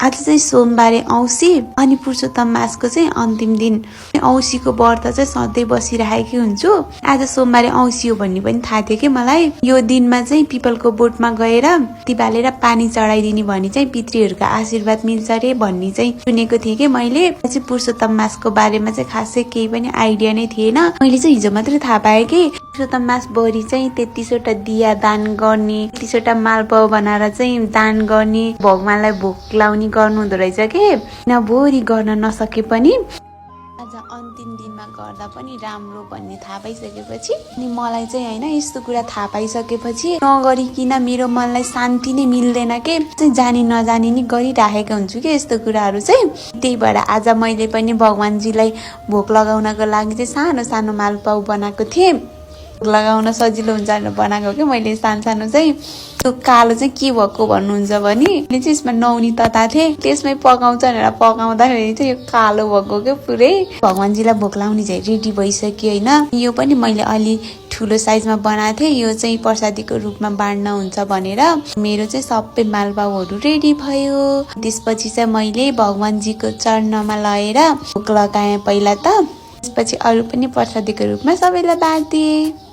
आज चाहिँ सोमबारे औँसी अनि पुरुषोत्तम मासको चाहिँ अन्तिम दिन। औँसीको व्रत चाहिँ सधैँ बसिरहेकी हुन्छु। आज सोमबारे औँसी हो भन्ने पनि थाहा थियो कि मलाई। यो दिनमा चाहिँ पिपलको बोटमा गएर बालेर पानी चढाइदिने भने चाहिँ पितृहरूको आशीर्वाद मिल्छ रे भन्ने चाहिँ सुनेको थिएँ कि मैले। चाहिँ पुरुषोत्तम मासको बारेमा चाहिँ खासै केही पनि आइडिया नै थिएन। मैले चाहिँ हिजो मात्रै थाहा पाएँ कि पुरुषोत्तम मास भरि चाहिँ 33वटा दिया दान गर्ने, 33वटा मालपाउ बनाएर चाहिँ दान गर्ने, भगवानलाई भोग लाउने गर्नु हुँदो रहेछ कि। भोरि गर्न नसके पनि आज अन्तिम दिनमा गर्दा पनि राम्रो भन्ने थाहा पाइसकेपछि अनि मलाई चाहिँ होइन यस्तो कुरा थाहा पाइसकेपछि नगरिकन मेरो मनलाई शान्ति नै मिल्दैन के। चाहिँ जानी नजानी नि गरिराखेको हुन्छु कि यस्तो कुराहरू चाहिँ। त्यही भएर आज मैले पनि भगवानजीलाई भोग लगाउनको लागि चाहिँ सानो सानो मालपाउ बनाएको थिएँ। लगाउन सजिलो हुन्छ भनेर बनाएको कि मैले सानो चाहिँ। त्यो कालो चाहिँ के भएको भन्नुहुन्छ भने मैले चाहिँ यसमा नौनी तताएको थिएँ, त्यसमै पकाउँछ भनेर पकाउँदाखेरि चाहिँ यो कालो भएको क्या पुरै। भगवानजीलाई भोग लाउने चाहिँ रेडी भइसक्यो होइन। यो पनि मैले अलि ठुलो साइजमा बनाएको थिएँ। यो चाहिँ प्रसादीको रूपमा बाँड्न हुन्छ भनेर मेरो चाहिँ सबै मालपाउहरू रेडी भयो। त्यसपछि चाहिँ मैले भगवानजीको चरणमा लगेर भोग लगाएँ पहिला त, त्यसपछि अरू पनि प्रसादीको रूपमा सबैलाई बाँडिदिएँ।